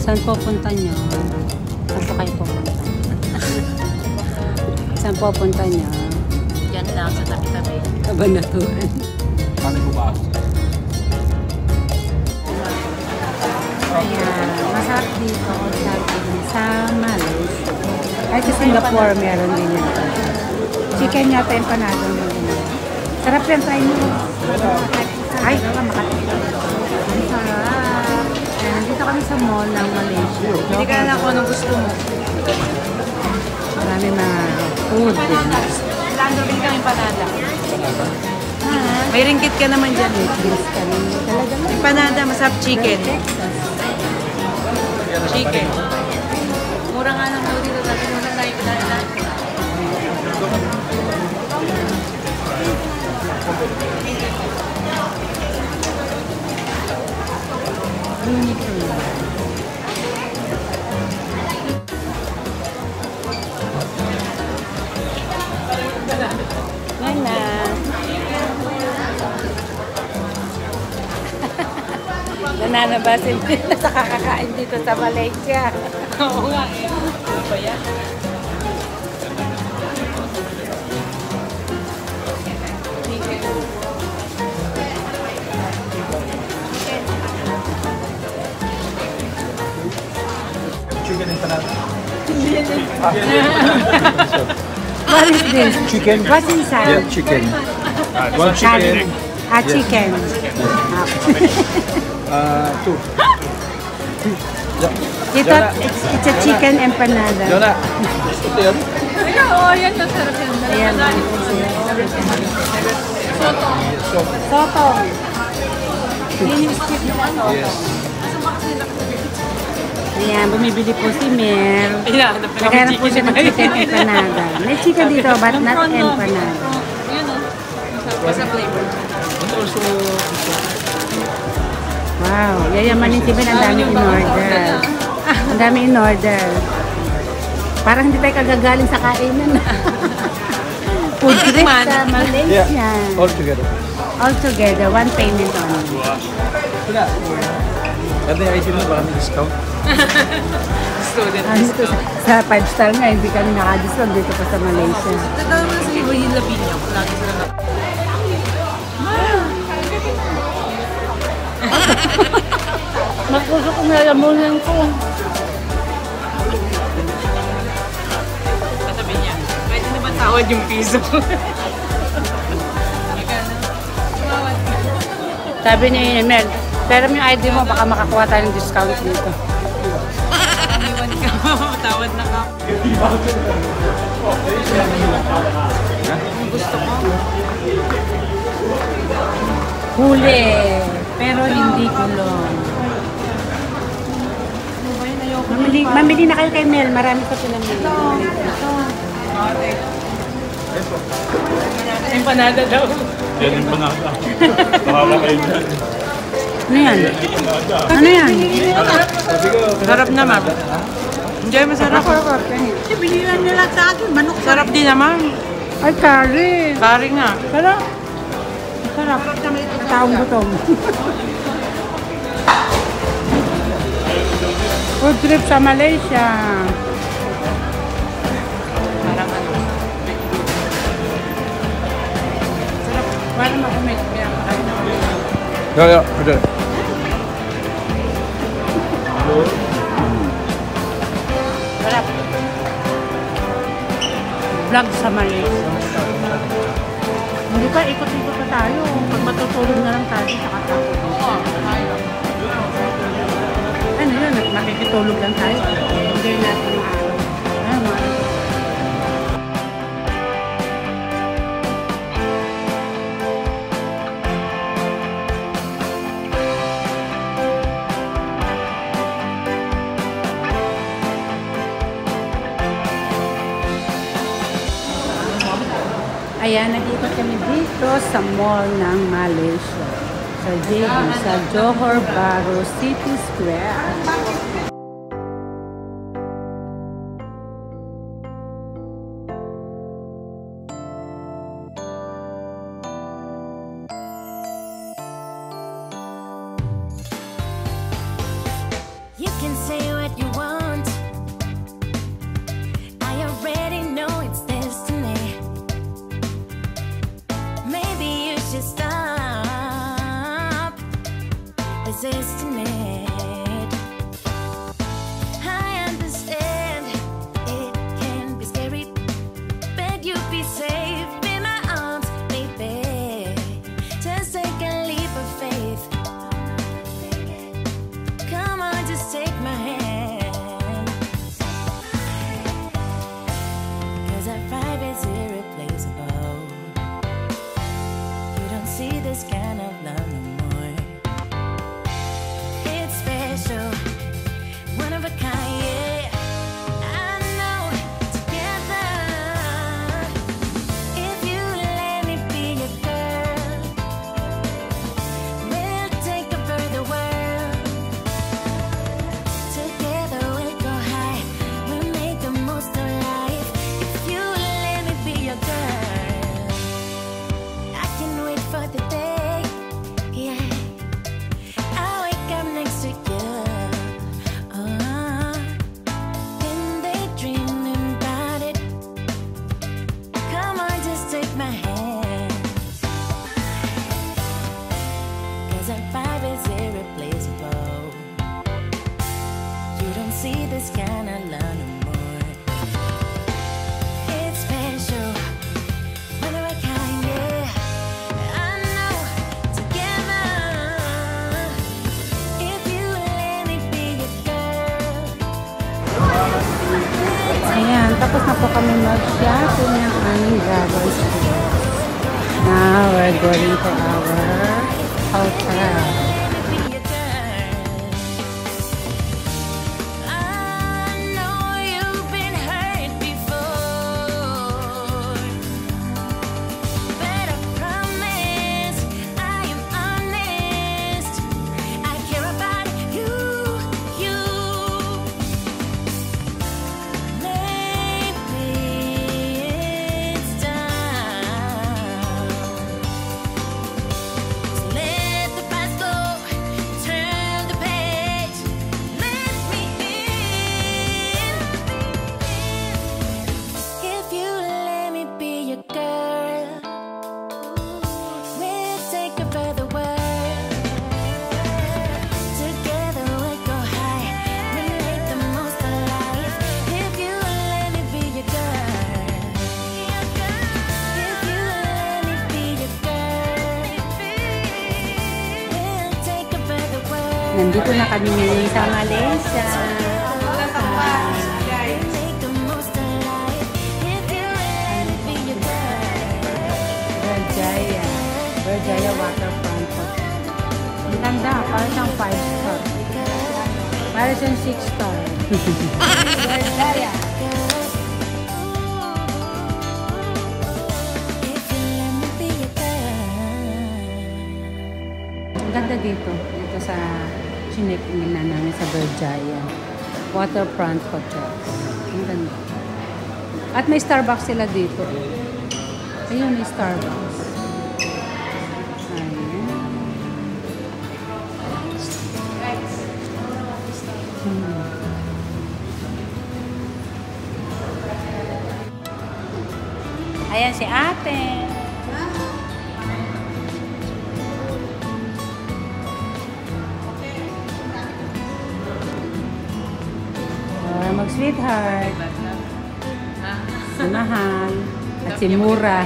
Saan po punta niyo? Saan po kayo pupunta? Saan po punta niyo? Diyan lang sa tabi-tabi. Kabanatuan. Paano po ba? Ayan, masarap dito sa Malaysia. Ay, sa Singapore meron din yan. Chicken yata empanado nyo. Sarap yan, try nyo. Ay, makatikin. Ang sarap. Ayan, dito kami sa mall ng Malaysia. Hindi ka na kung anong gusto mo. Marami mga food. Lando, bili kami panada. May ringgit ka naman dyan. Drinks kami. Talaga lang. Empanada, masarap chicken. Texas. Chicken. Mura nga lang daw dito. Dati mura tayo panada. Uniqlo. Nana. Nananabasin din sa kakakain dito sa Malaysia. Oo nga eh. Ano ba yan? Chicken empanada. What is this? Chicken. What's inside? Yeah, chicken. One chicken. Chicken. Two. Ito, it's a chicken empanada. Yona. Ito yun? Teka, oo, yan. Masarap yan. Ayan. Soto. Yun yung stick nila, soto. Yes. Ayan, bumibili po si Mel. Hinahanap na Naghanap po siya ng chicken empanada. May chicken dito, but not empanada. Yun o. Masarap sa flavor. And also, Wow, yayamanin si Ben. Ang dami in order. Ang dami in order. Parang hindi tayo kagagaling sa kainan. Food trip sa Malaysia. yeah, all together. All together, one payment only. Wala. Kasi ay sino ba kami discount? Student. Ano to, sa 5-star nga, hindi kami nakadiscount dito pa sa Malaysia. Tatawa mo na sa iba yung labi niya. Lagi sila na. Magpuso kong nalamunan ko. Sabi niya, pwede na ba tawad yung piso? Sabi ni Mel, pero yung ID mo, baka makakuha tayo ng discount dito. Iwan ka, tawad na ka. Ang gusto mo? Huli, pero hindi kulong. Mamili na kayo kay Mel, marami pa silang mili. Empanada daw. Yan yung panata. Bahala kayo dyan. Ano yan? Ano yan? Sarap naman. Enjoy, masarap. Binilan nila sa akin, manok. Sarap din naman. Ay, curry. Kari nga. Sarap. Sarap. Taong gutom. Food trip sa Malaysia. Parang ano. Sarap. Paano makumit? Yeah, yeah, okay. Sarap. Vlog sa Malaysia. Hindi pa, ikot-ikot pa tayo. Pag matutulog na lang tayo, saka tapos. Oo, tayo. Ano yun? Makikitulog lang tayo. Hindi natin maaraw. Ano, maaraw. Ayan, nag-ikot kami dito sa mall ng Malaysia. Sa JB, sa Johor Bahru City Square. You can say what to stop resisting it. I understand it can be scary, but you be safe in my arms, baby. Just take a leap of faith. Come on, just take my hand. 'Cause our vibe is irreplaceable. You don't see this kind of love no more. It's special, one of a kind, yeah. I know, together, if you let me be your girl, we'll take over the world. Together we'll go high, we'll make the most of life. If you let me be your girl, I can wait for the day, yeah. I'll wake up next to you, and daydreaming about it. Come on, just take my hand. 'Cause our vibe is irreplaceable. You don't see this kind of love no more. It's special, one of a kind, yeah. I know, together, if you let me be your girl. Ayan, tapos na po kami mag-shopping ng aming Dragon Street. Now, we're going to our hotel. Let the past go, turn the page, let me in. If you let me be your girl, we'll take over the world. Together we'll go high, we'll make the most of life. If you let me be your girl, if you let me be your girl, we'll take over the world. Nandito na kami ngayon sa Malaysia. Make the most of life. If you let me be your girl. Berjaya. Berjaya Waterfront. Ang ganda, parang siyang 5 star. Parang siyang 6 star. Berjaya. If you let me be your girl. Ang ganda dito. Dito sa chinek-in na namin sa Berjaya Waterfront Hotels. Ang ganda. At may Starbucks sila dito. Ayun, may Starbucks. Ayan. Ayan si ate. Oh, mag-sweetheart. Si Mahal. At si Mura.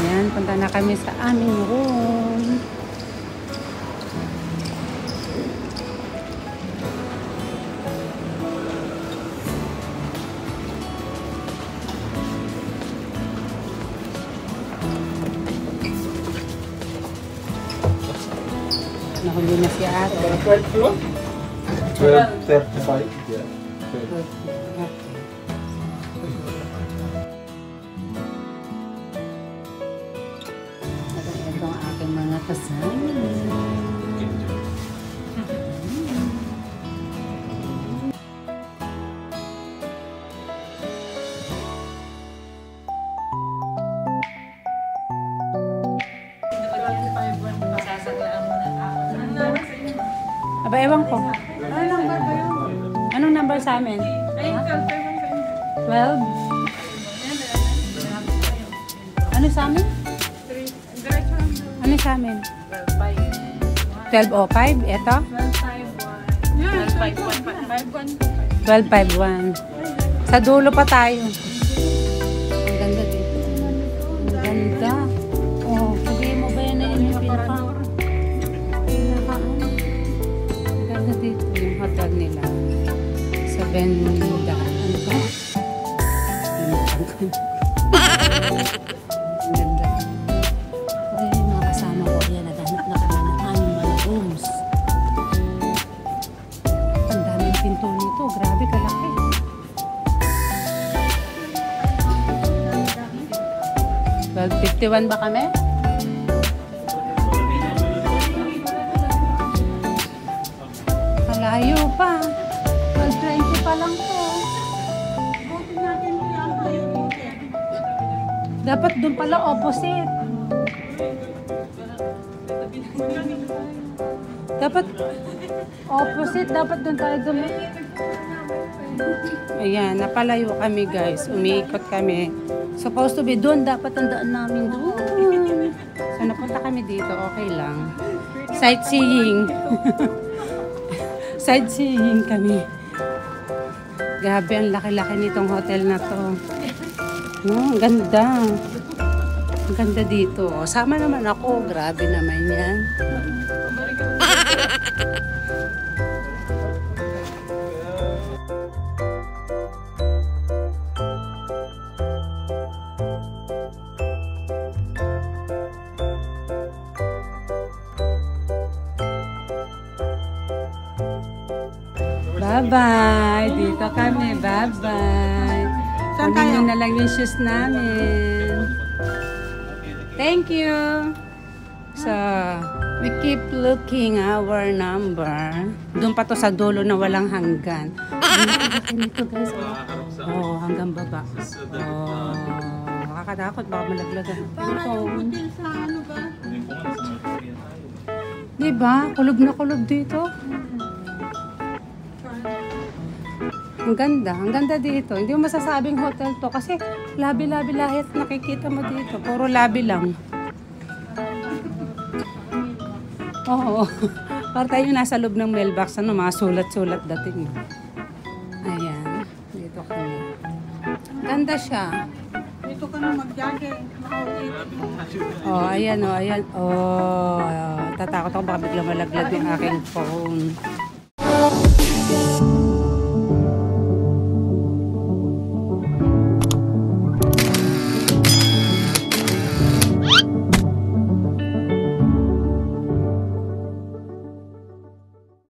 Ayan, punta na kami sa aming room. Nahuli na si ate. 12:35. Yeah. Ito ang aking mga kasama. Aba, ewan ko. Anong number sa amin? Ay, confirm mo sa inyo. 12? Ano sa amin? Ano sa amin? 12.05? Ito? 12.51. Sa dulo pa tayo. Ang ganda dito. Ang ganda. Oh, sabihin mo ba yan na yun yung pinaka... Ang ganda dito yung hotel nila. Sa Benda. Ano ba? Ang ganda. Ay, mga kasama ko. Yan, naghanap na kami ng animal rooms. Ang daming pinto nito. Grabe, kalaki. Well, 51 ba kami? Malayo pa. 12:20 pa lang to. Dapat doon pala opposite. Dapat opposite. Dapat doon tayo Ayan, napalayo kami guys. Umiikot kami. Supposed to be doon. Dapat ang daan namin doon. So napunta kami dito. Okay lang. Sightseeing. Sightseeing kami. Grabe, ang laki-laki nitong hotel na to. Oh, ang ganda. Ang ganda dito. Sama naman ako. Grabe naman yan. Bye-bye. Dito kami. Bye-bye. Kunin na lang yung shoes namin. Thank you. So, we keep looking our number. Doon pa to sa dulo na walang hanggan. Nito guys. Oh, hanggang baba. Oh, nakakatakot. Baka malaglagan. Diba? Kulog na kulog dito. Ang ganda dito. Hindi mo masasabing hotel to kasi labi-labi lahat nakikita mo dito. Puro labi lang. Oo. Para tayo nasa loob ng mailbox, ano, mga sulat-sulat dating. Ayan. Dito kami. Ganda siya. Dito ka na mag-jogging. Oh, ayan, oh, ayan. Oh, tatakot ako baka bigla malaglag yung aking phone.